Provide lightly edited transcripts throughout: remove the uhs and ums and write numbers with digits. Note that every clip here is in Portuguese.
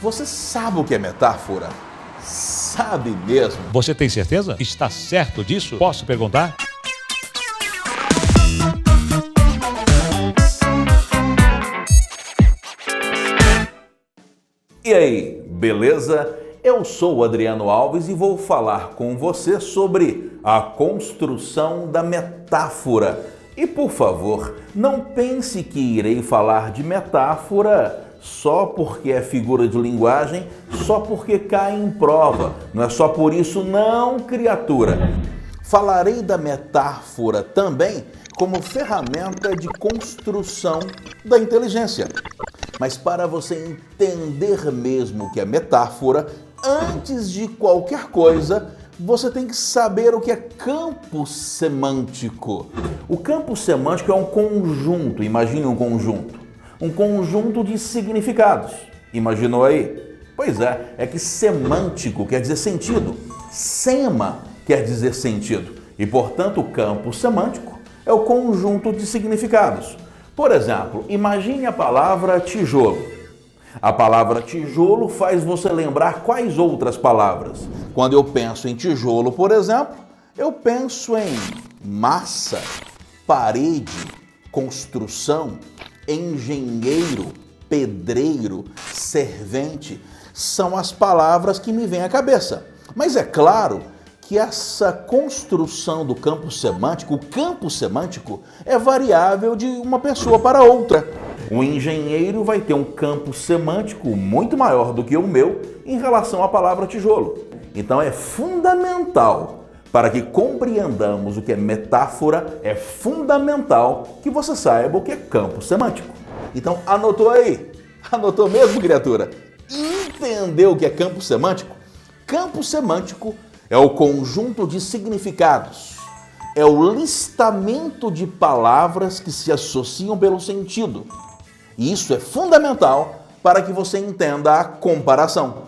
Você sabe o que é metáfora? Sabe mesmo? Você tem certeza? Está certo disso? Posso perguntar? E aí, beleza? Eu sou o Adriano Alves e vou falar com você sobre a construção da metáfora. E por favor, não pense que irei falar de metáfora só porque é figura de linguagem, só porque cai em prova. Não é só por isso não, criatura. Falarei da metáfora também como ferramenta de construção da inteligência. Mas para você entender mesmo o que é metáfora, antes de qualquer coisa, você tem que saber o que é campo semântico. O campo semântico é um conjunto, imagine um conjunto de significados. Imaginou aí? Pois é que semântico quer dizer sentido, sema quer dizer sentido, e portanto o campo semântico é o conjunto de significados. Por exemplo, imagine a palavra tijolo. A palavra tijolo faz você lembrar quais outras palavras? Quando eu penso em tijolo, por exemplo, eu penso em massa, parede, construção, engenheiro, pedreiro, servente. São as palavras que me vêm à cabeça. Mas é claro que essa construção do campo semântico, o campo semântico, é variável de uma pessoa para outra. O engenheiro vai ter um campo semântico muito maior do que o meu em relação à palavra tijolo. Então é fundamental, para que compreendamos o que é metáfora, é fundamental que você saiba o que é campo semântico. Então anotou aí? Anotou mesmo, criatura? Entendeu o que é campo semântico? Campo semântico é o conjunto de significados, é o listamento de palavras que se associam pelo sentido. E isso é fundamental para que você entenda a comparação.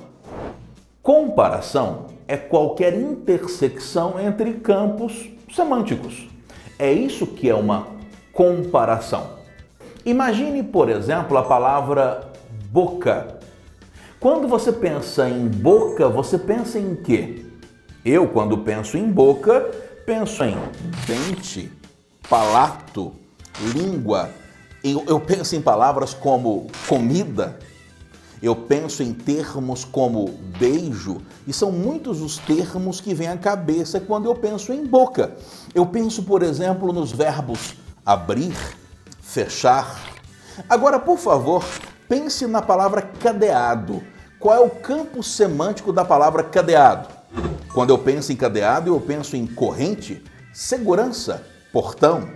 Comparação é qualquer intersecção entre campos semânticos. É isso que é uma comparação. Imagine, por exemplo, a palavra boca. Quando você pensa em boca, você pensa em quê? Eu, quando penso em boca, penso em dente, palato, língua. Eu penso em palavras como comida. Eu penso em termos como beijo. E são muitos os termos que vêm à cabeça quando eu penso em boca. Eu penso, por exemplo, nos verbos abrir, fechar. Agora, por favor, pense na palavra cadeado. Qual é o campo semântico da palavra cadeado? Quando eu penso em cadeado, eu penso em corrente, segurança, portão,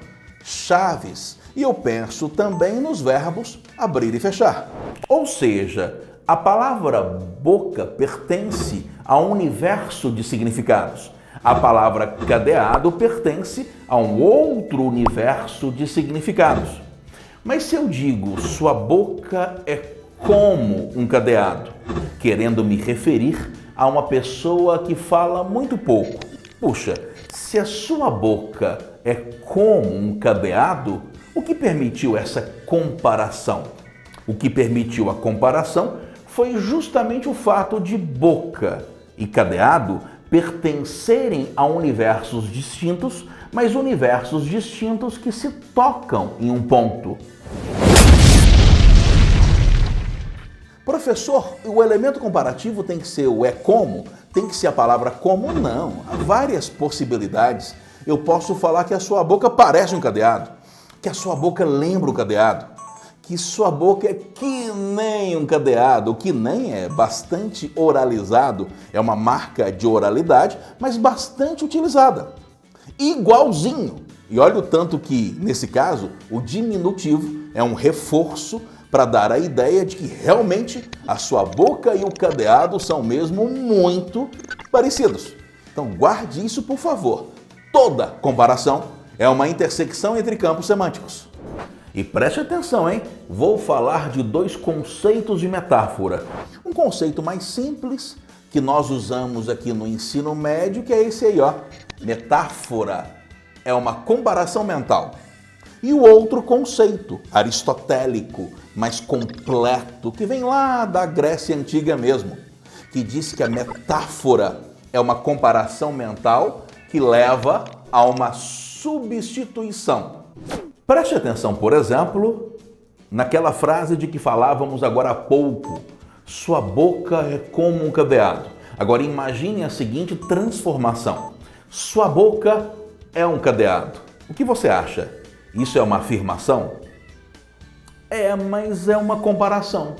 chaves. E eu penso também nos verbos abrir e fechar. Ou seja, a palavra boca pertence a um universo de significados. A palavra cadeado pertence a um outro universo de significados. Mas se eu digo sua boca é como um cadeado, querendo me referir a uma pessoa que fala muito pouco. Puxa, se a sua boca é como um cadeado, o que permitiu essa comparação? O que permitiu a comparação foi justamente o fato de boca e cadeado pertencerem a universos distintos, mas universos distintos que se tocam em um ponto. Professor, o elemento comparativo tem que ser o é como? Tem que ser a palavra como? Não. Há várias possibilidades. Eu posso falar que a sua boca parece um cadeado, que a sua boca lembra o cadeado, que sua boca é que nem um cadeado. O que nem é bastante oralizado, é uma marca de oralidade, mas bastante utilizada. Igualzinho. E olha o tanto que, nesse caso, o diminutivo é um reforço para dar a ideia de que realmente a sua boca e o cadeado são mesmo muito parecidos. Então guarde isso, por favor. Toda comparação é uma intersecção entre campos semânticos. E preste atenção, hein? Vou falar de dois conceitos de metáfora. Um conceito mais simples, que nós usamos aqui no ensino médio, que é esse aí, ó. Metáfora é uma comparação mental. E o outro conceito, aristotélico, mais completo, que vem lá da Grécia Antiga mesmo, que diz que a metáfora é uma comparação mental que leva a uma substituição. Preste atenção, por exemplo, naquela frase de que falávamos agora há pouco: sua boca é como um cadeado. Agora imagine a seguinte transformação: sua boca é um cadeado. O que você acha? Isso é uma afirmação? Mas é uma comparação.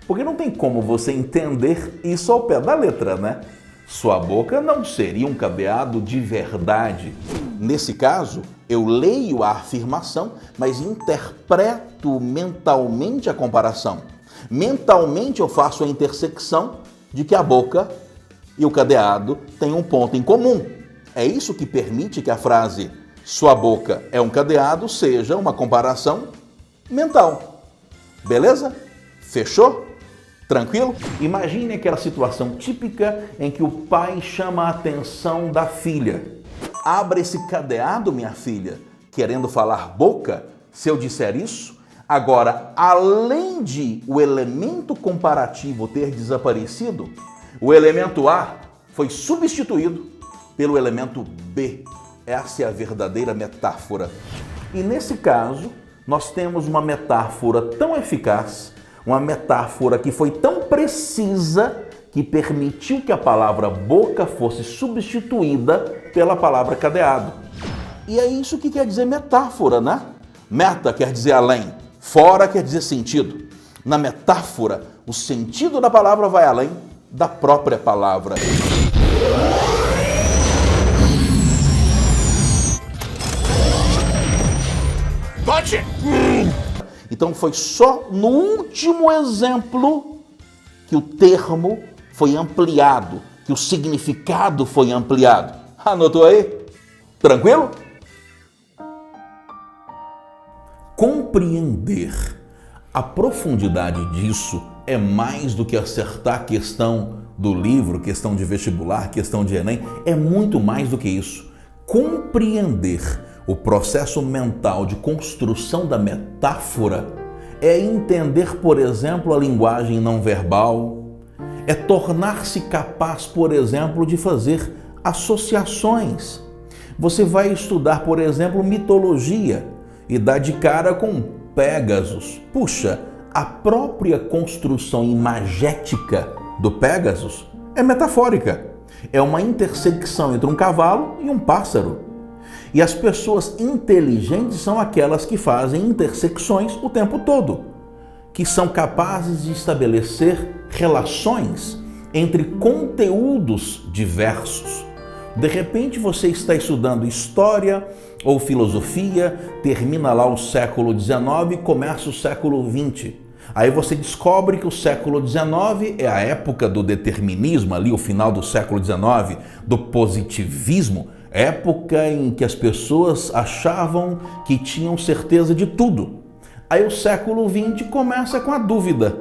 Porque não tem como você entender isso ao pé da letra, né? Sua boca não seria um cadeado de verdade. Nesse caso, eu leio a afirmação, mas interpreto mentalmente a comparação. Mentalmente eu faço a intersecção de que a boca e o cadeado têm um ponto em comum. É isso que permite que a frase sua boca é um cadeado seja uma comparação mental. Beleza? Fechou? Tranquilo? Imagine aquela situação típica em que o pai chama a atenção da filha. Abra esse cadeado, minha filha, querendo falar boca, se eu disser isso. Agora, além de o elemento comparativo ter desaparecido, o elemento A foi substituído pelo elemento B. Essa é a verdadeira metáfora. E nesse caso, nós temos uma metáfora tão eficaz, uma metáfora que foi tão precisa, que permitiu que a palavra boca fosse substituída pela palavra cadeado. E é isso que quer dizer metáfora, né? Meta quer dizer além, fora quer dizer sentido. Na metáfora, o sentido da palavra vai além da própria palavra. Então foi só no último exemplo que o termo foi ampliado, que o significado foi ampliado. Anotou aí? Tranquilo? Compreender a profundidade disso é mais do que acertar a questão do livro, questão de vestibular, questão de Enem. É muito mais do que isso. Compreender o processo mental de construção da metáfora é entender, por exemplo, a linguagem não verbal, é tornar-se capaz, por exemplo, de fazer associações. Você vai estudar, por exemplo, mitologia e dá de cara com Pégasus. Puxa, a própria construção imagética do Pégasus é metafórica. É uma intersecção entre um cavalo e um pássaro. E as pessoas inteligentes são aquelas que fazem intersecções o tempo todo, que são capazes de estabelecer relações entre conteúdos diversos. De repente você está estudando história ou filosofia, termina lá o século XIX e começa o século XX. Aí você descobre que o século XIX é a época do determinismo, ali o final do século XIX, do positivismo, época em que as pessoas achavam que tinham certeza de tudo. Aí o século XX começa com a dúvida.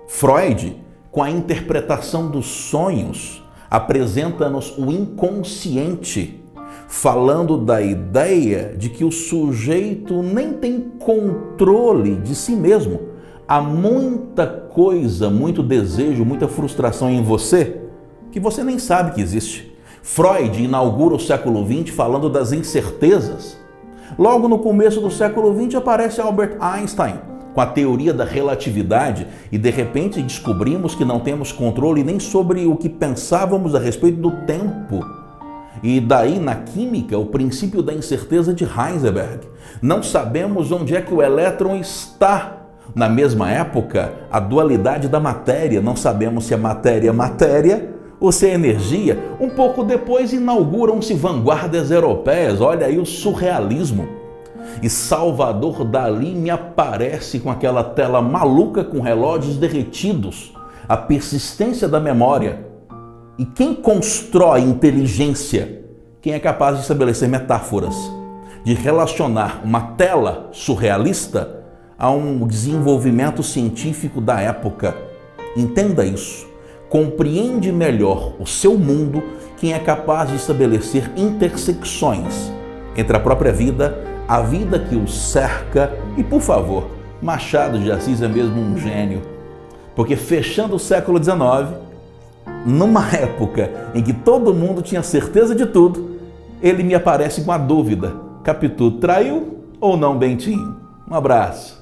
Freud, com a interpretação dos sonhos, apresenta-nos o inconsciente, falando da ideia de que o sujeito nem tem controle de si mesmo. Há muita coisa, muito desejo, muita frustração em você que você nem sabe que existe. Freud inaugura o século XX falando das incertezas. Logo no começo do século XX aparece Albert Einstein com a teoria da relatividade e de repente descobrimos que não temos controle nem sobre o que pensávamos a respeito do tempo. E daí na química o princípio da incerteza de Heisenberg. Não sabemos onde é que o elétron está. Na mesma época, a dualidade da matéria, não sabemos se a matéria é matéria ou se é energia. Um pouco depois inauguram-se vanguardas europeias, olha aí o surrealismo. E Salvador Dalí me aparece com aquela tela maluca com relógios derretidos, a persistência da memória. E quem constrói inteligência? Quem é capaz de estabelecer metáforas, de relacionar uma tela surrealista a um desenvolvimento científico da época. Entenda isso. Compreende melhor o seu mundo quem é capaz de estabelecer intersecções entre a própria vida, a vida que o cerca. E, por favor, Machado de Assis é mesmo um gênio, porque fechando o século XIX, numa época em que todo mundo tinha certeza de tudo, ele me aparece com a dúvida: Capitu traiu ou não Bentinho? Um abraço.